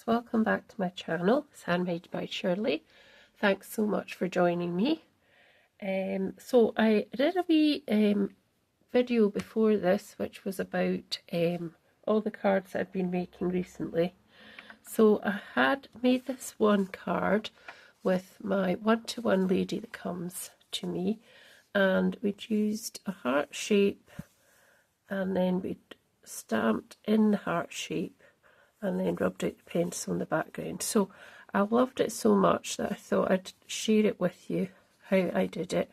welcome back to my channel. It's Handmade by Shirley. Thanks so much for joining me. So I did a wee video before this which was about all the cards I've been making recently. So I had made this one card with my one-to-one lady that comes to me, and we'd used a heart shape and then we'd stamped in the heart shape and then rubbed out the pencil in the background. So I loved it so much that I thought I'd share it with you how I did it.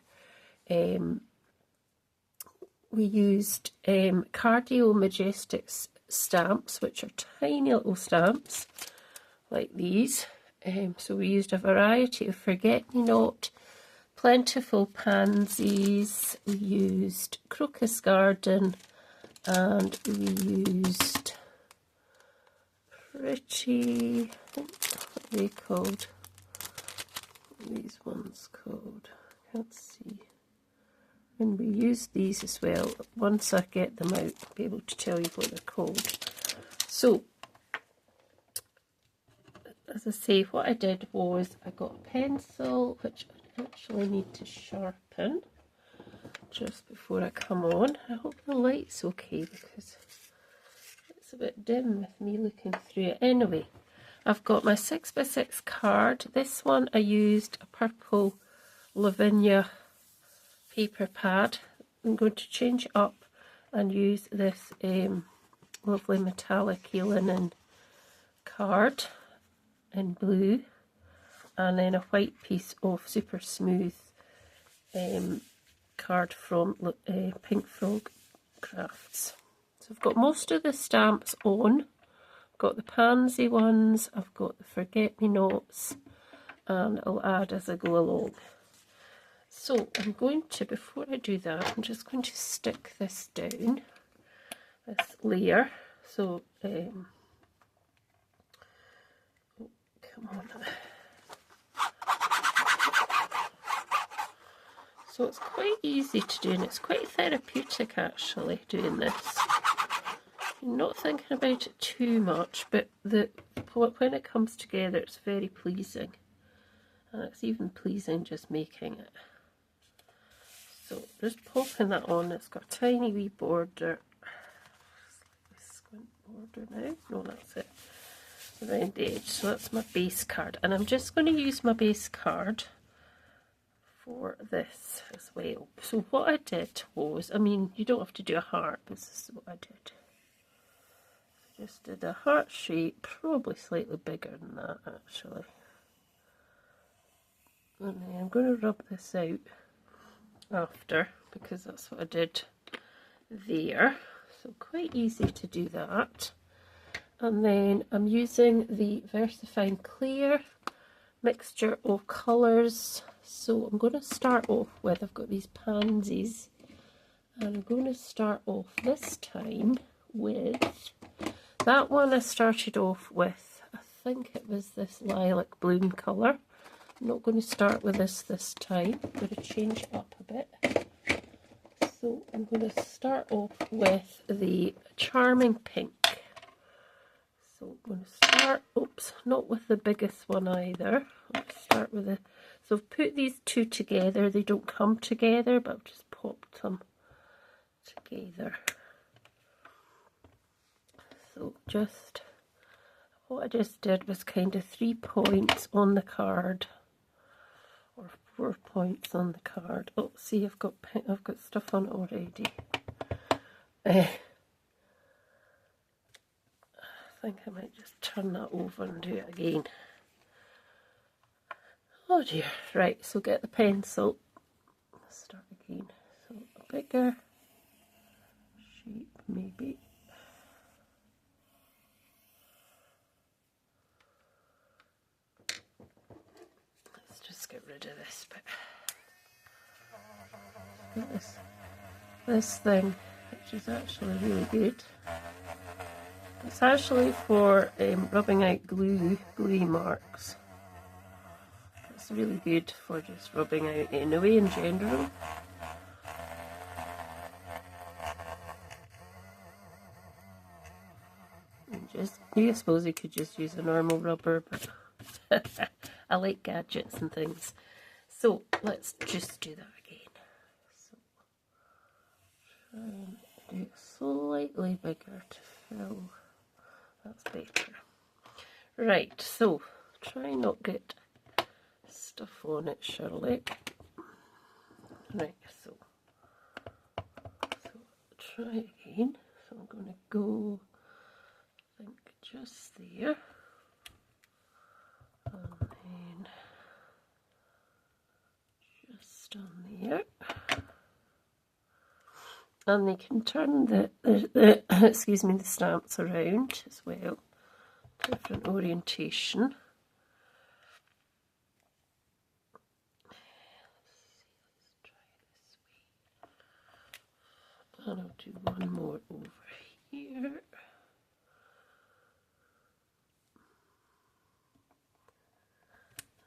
We used Card-io Majestix Stamps, which are tiny little stamps like these. So we used a variety of forget-me-not, plentiful pansies, we used crocus garden, and we used pretty, what are they called? What are these ones called? I can't see. And we used these as well. Once I get them out, I'll be able to tell you what they're called. So, as I say, what I did was I got a pencil, which I actually need to sharpen just before I come on. I hope the light's okay because it's a bit dim with me looking through it. Anyway, I've got my 6x6 card. This one I used a purple Lavinia paper pad. I'm going to change it up and use this lovely metallic linen card in blue, and then a white piece of super smooth card from Pink Frog Crafts. So I've got most of the stamps on. I've got the pansy ones, I've got the forget-me-nots, and I'll add as I go along. So I'm going to, before I do that, I'm just going to stick this down, this layer. So, oh, come on. So it's quite easy to do, and it's quite therapeutic actually doing this. You're not thinking about it too much, but when it comes together it's very pleasing. And it's even pleasing just making it. So just popping that on, it's got a tiny wee border. Squint border now. No, that's it. Around the edge. So that's my base card. And I'm just going to use my base card for this as well. So what I did was, I mean, you don't have to do a heart, but this is what I did. Just did a heart shape, probably slightly bigger than that actually. And then I'm going to rub this out after, because that's what I did there. So quite easy to do that. And then I'm using the VersaFine Clear mixture of colours. So I'm going to start off with, I've got these pansies, and I'm going to start off this time with, that one I started off with, I think it was this lilac bloom colour. I'm not going to start with this time, I'm going to change it up a bit. So I'm going to start off with the Charming Pink. So I'm going to start, oops, not with the biggest one either. I'll start with the, so I've put these two together. They don't come together, but I've just popped them together. So just, what I just did was kind of 3 points on the card, or 4 points on the card. Oh, see, I've got stuff on it already. I think I might just turn that over and do it again. Oh dear. Right, so get the pencil. Let's start again. So a bigger shape maybe. Let's just get rid of this bit. This thing, which is actually really good. It's actually for rubbing out gluey marks. It's really good for just rubbing out anyway in general. And I suppose you could just use a normal rubber, but I like gadgets and things. So let's just do that again. So try and do it slightly bigger to fill. That's better. Right, so try not get stuff on it, Shirley. Right, so try again. So I'm going to go, I think, just there. And then just on there. And they can turn the excuse me, the stamps around as well. Different orientation. And I'll do one more over here.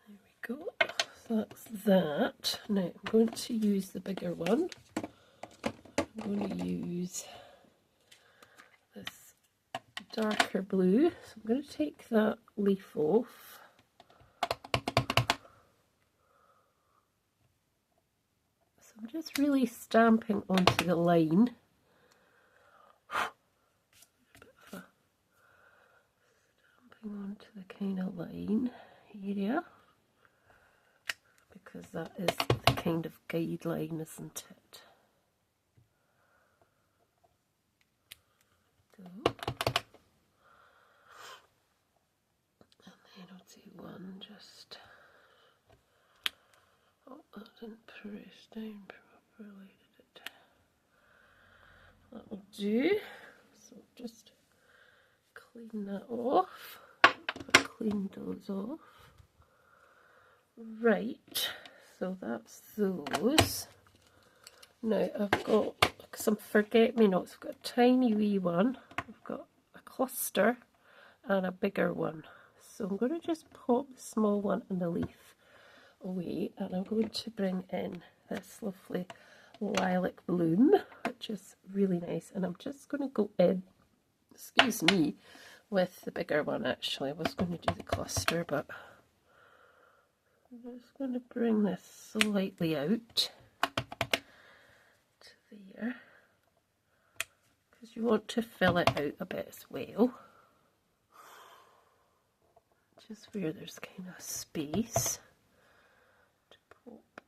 There we go. So that's that. Now I'm going to use the bigger one. I'm going to use this darker blue. So I'm going to take that leaf off. So I'm just really stamping onto the line. Stamping onto the kind of line area. Because that is the kind of guideline, isn't it? Go. And then I'll do one just. Oh, that didn't press down properly, did it? That will do. So just clean that off. Clean those off. Right, so that's those. Now I've got some forget-me-nots. I've got a tiny wee one, I've got a cluster and a bigger one. So I'm going to just pop the small one and the leaf away, and I'm going to bring in this lovely lilac bloom, which is really nice, and I'm just going to go in, excuse me, with the bigger one. Actually, I was going to do the cluster, but I'm just going to bring this slightly out to there, because you want to fill it out a bit as well, just where there's kind of space to pop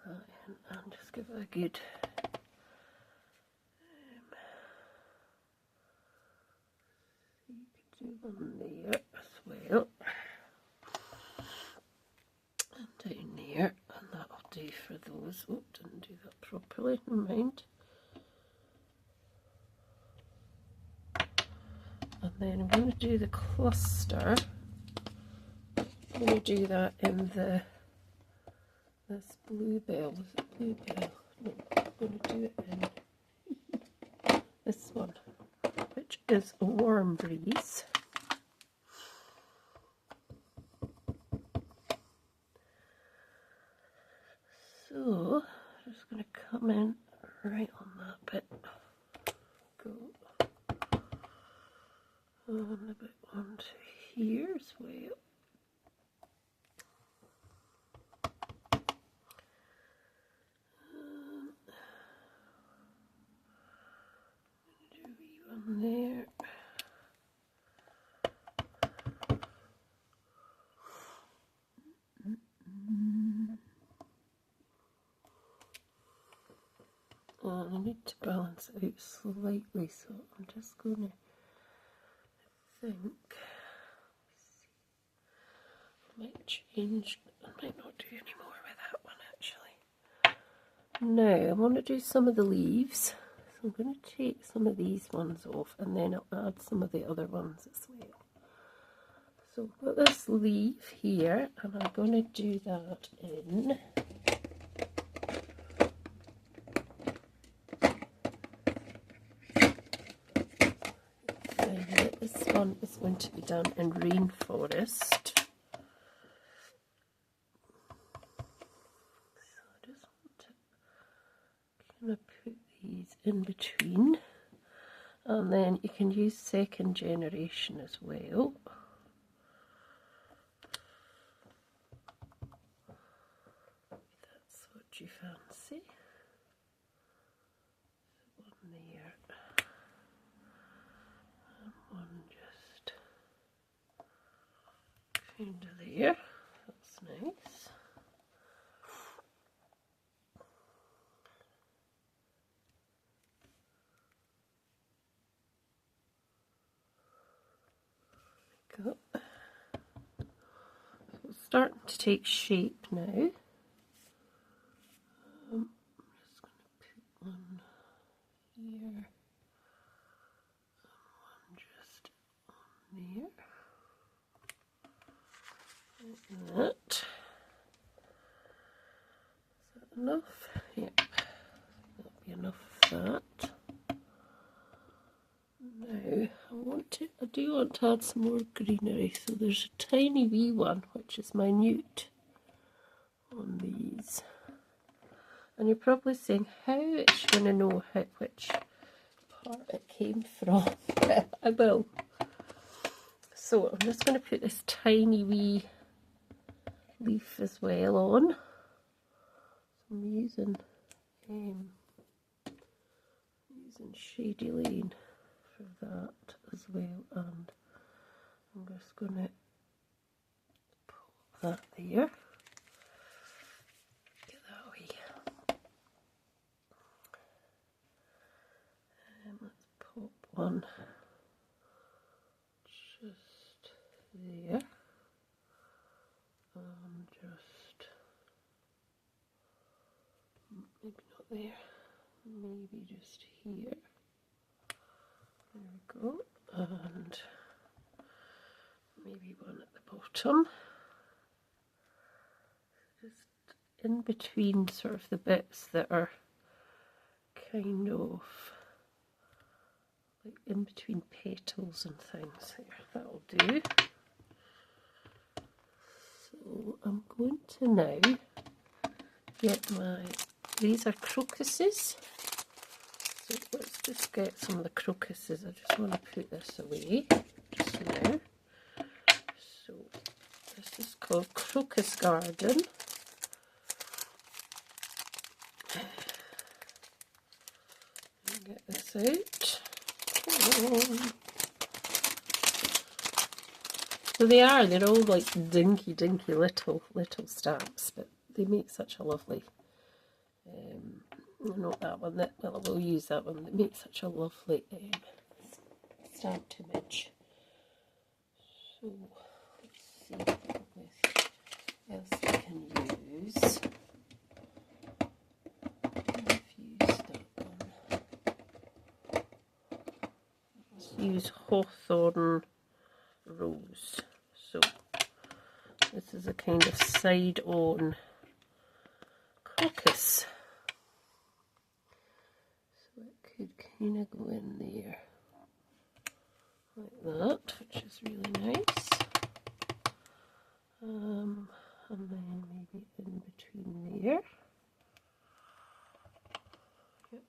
that in, and just give it a good you could do one there as well. Down there, and that'll do for those. Oh, didn't do that properly, never mind. And then I'm going to do the cluster. I'm going to do that in this bluebell. Is it bluebell? No, I'm going to do it in this one, which is a warm breeze. So I'm just going to come in right on that bit. Go on a bit onto here as well. Do a wee one there. I need to balance it out slightly, so I'm just going to think. I might change, I might not do any more with that one actually. Now I want to do some of the leaves, so I'm going to take some of these ones off and then I'll add some of the other ones as well. So I've got this leaf here and I'm going to do that in this one is going to be done in rainforest. So I just want to kind of put these in between, And then you can use second generation as well. That's what you fancy. One there. And one just kind of there. That's nice. Go. So it's starting to take shape now. I'm just going to put one here and one just on there. Like that. Is that enough? Yep. That'll be enough of that. Now I do want to add some more greenery, so there's a tiny wee one which is minute on these, and you're probably saying, how is she going to know which part it came from? I will. So I'm just going to put this tiny wee leaf as well on. So I'm using Shady Lane for that as well, and I'm just going to pop that there. Get that away. And let's pop one just there, and just maybe not there, maybe just here. There we go, and maybe one at the bottom, just in between sort of the bits that are kind of like in between petals and things. There, that'll do. So I'm going to now get these are crocuses. So let's just get some of the crocuses. I just want to put this away just now. So this is called Crocus Garden. Get this out. So they're all like dinky little stamps, but they make such a lovely not that one, well, we'll use that one. It makes such a lovely stamped image. So let's see what else we can use. I've used that one. Let's use Hawthorn Rose. So this is a kind of side-on crocus. Could kind of go in there like that, which is really nice, and then maybe in between there, yep,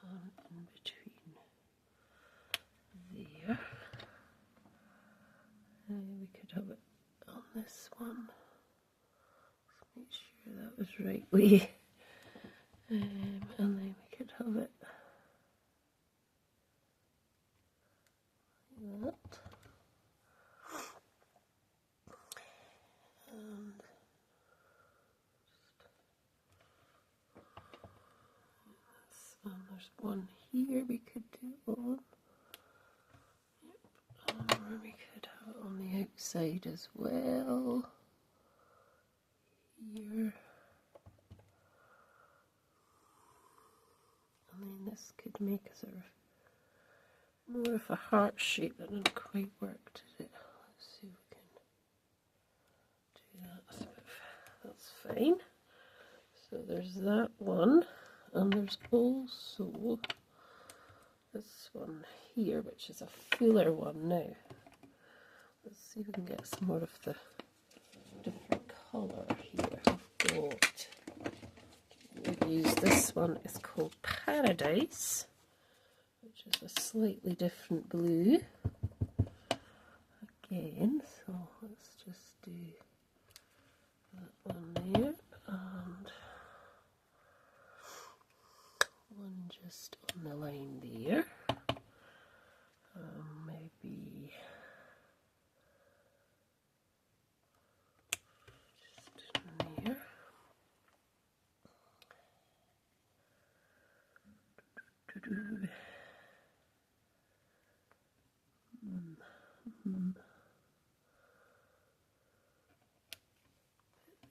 and in between there, we could have it on this one. Let's make sure that was right way, and then we could have it that, and there's one here we could do on, yep, or we could have it on the outside as well, here, and then this could make a sort of more of a heart shape. That didn't quite work, did it? Let's see if we can do that. That's fine. So there's that one, and there's also this one here, which is a fuller one now. Let's see if we can get some more of the different colour here. We've use this one. It's called Paradise, which is a slightly different blue again, so let's just do that one there and one just on the line there. Maybe just in there.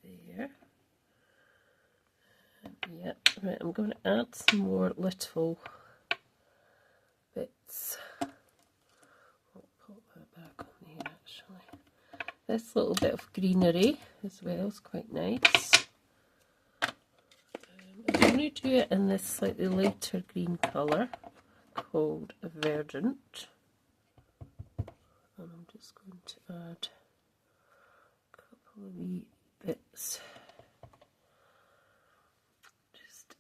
There. Yeah, right, I'm going to add some more little bits. I'll put that back on there actually. This little bit of greenery as well is quite nice. I'm going to do it in this slightly lighter green colour called Verdant. And I'm just going to add a couple of wee bits just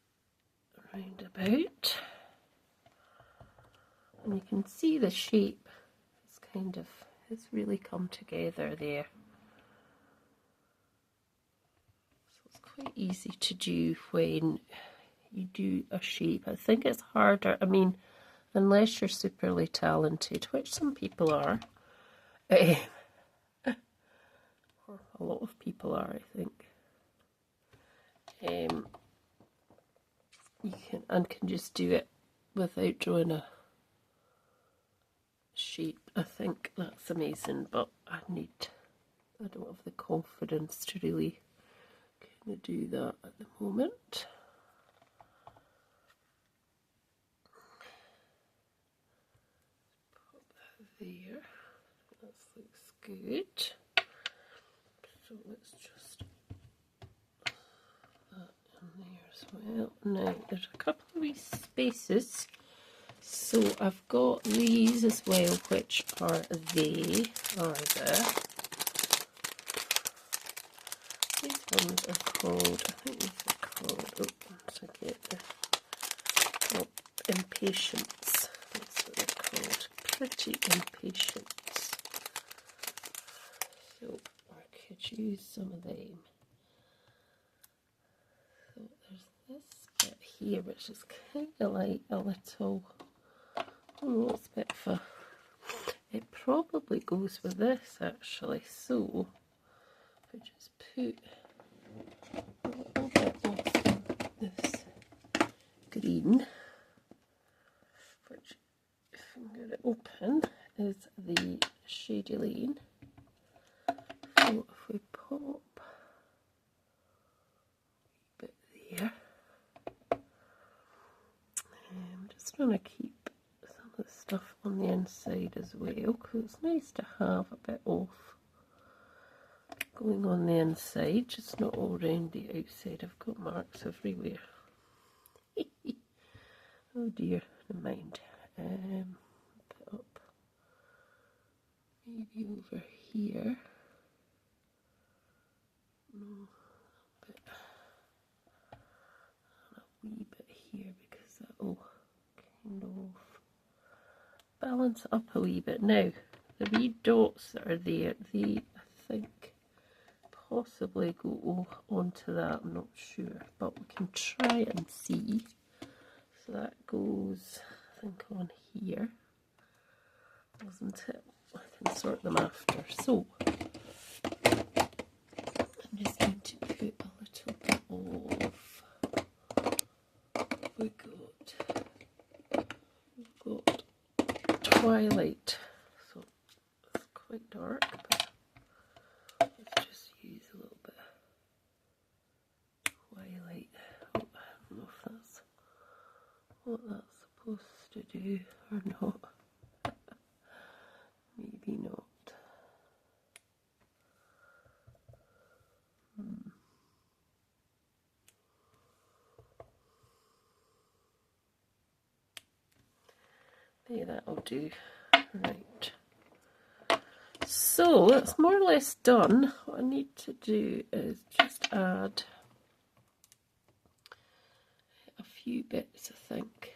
round about. And you can see the shape is kind of, it's really come together there. So it's quite easy to do when you do a shape. I think it's harder, I mean, unless you're superly talented, which some people are, or a lot of people are, I think. You can just do it without drawing a shape. I think that's amazing, but I don't have the confidence to really kind of do that at the moment. Put that there. That looks good. So let's just put that in there as well. Now there's a couple of wee spaces. So I've got these as well, which are these ones are called, I think these are called, once I get the, Impatience, that's what they're called, Pretty Impatience. So I could use some of them. So there's this bit here, which is kind of like a little, oh, it's a bit of a, it probably goes with this actually, so if I just put a little bit of this green, which if I get it open is the Shady Lane. So if we pop a bit there, I'm just going to keep some of the stuff on the inside as well, because it's nice to have a bit of going on the inside, just not all round the outside. I've got marks everywhere. Oh dear, never mind. Put up maybe over here. No, a bit, and a wee bit here, because that'll kind of balance up a wee bit. Now, the wee dots that are there, they, I think, possibly go onto that, I'm not sure, but we can try and see. So that goes, I think, on here, doesn't it? I can sort them after. So I'm just going to put a little bit of, we've got Twilight, so it's quite dark, but let's just use a little bit of Twilight. Oh, I don't know if that's what that's supposed to do or not. Maybe not. There, that'll do. Right. So it's more or less done. What I need to do is just add a few bits, I think.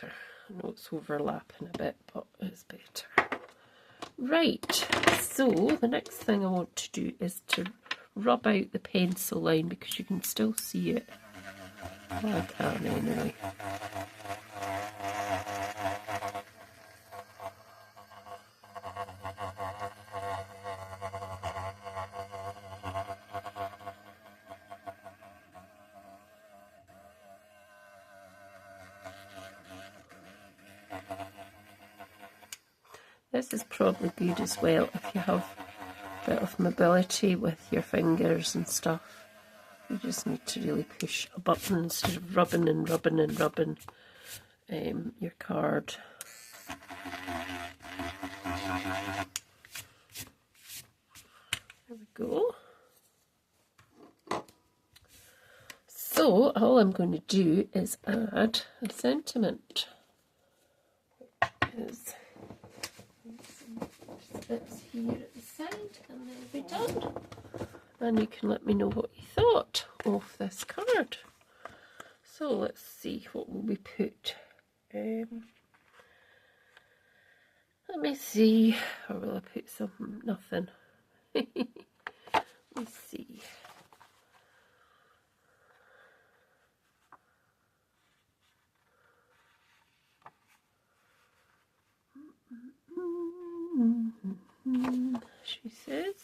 better. I know it's overlapping a bit, but it's better. Right, so the next thing I want to do is to rub out the pencil line because you can still see it. Well, I can anyway. This is probably good as well if you have a bit of mobility with your fingers and stuff. You just need to really push a button instead of rubbing and rubbing and rubbing your card. There we go. So all I'm going to do is add a sentiment. Is bits here at the side, and then we'll be done. And you can let me know what you thought of this card. So let's see, what will we put? Let me see, or will I put something? Nothing. Let's see. She says.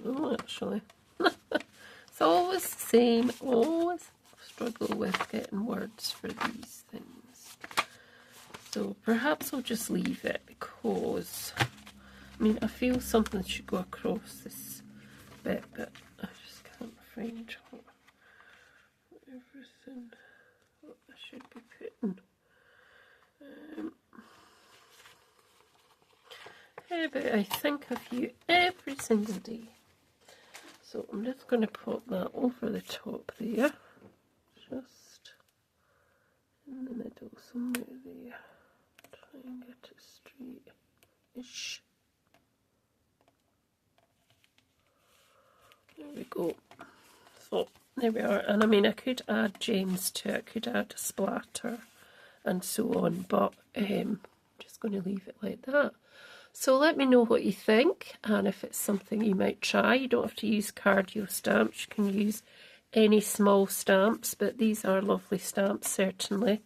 Oh, actually. It's always the same. Always struggle with getting words for these things. So perhaps I'll just leave it because, I mean, I feel something should go across this bit, but I just can't find everything what I should be putting. Yeah, but I think of you every single day. So I'm just going to put that over the top there, just in the middle, somewhere there. Try and get it straight-ish. There we go. So there we are. And I mean, I could add gems to it, I could add a splatter and so on, but I'm just going to leave it like that. So let me know what you think, and if it's something you might try. You don't have to use Card-io stamps, you can use any small stamps, but these are lovely stamps certainly.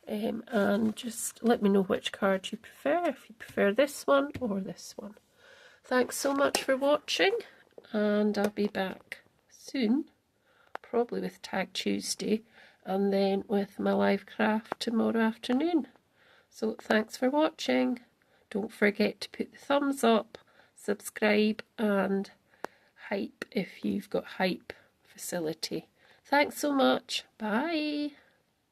And just let me know which card you prefer, if you prefer this one or this one. Thanks so much for watching, and I'll be back soon, probably with Tag Tuesday, and then with my live craft tomorrow afternoon. So thanks for watching. Don't forget to put the thumbs up, subscribe, and hype if you've got hype facility. Thanks so much. Bye.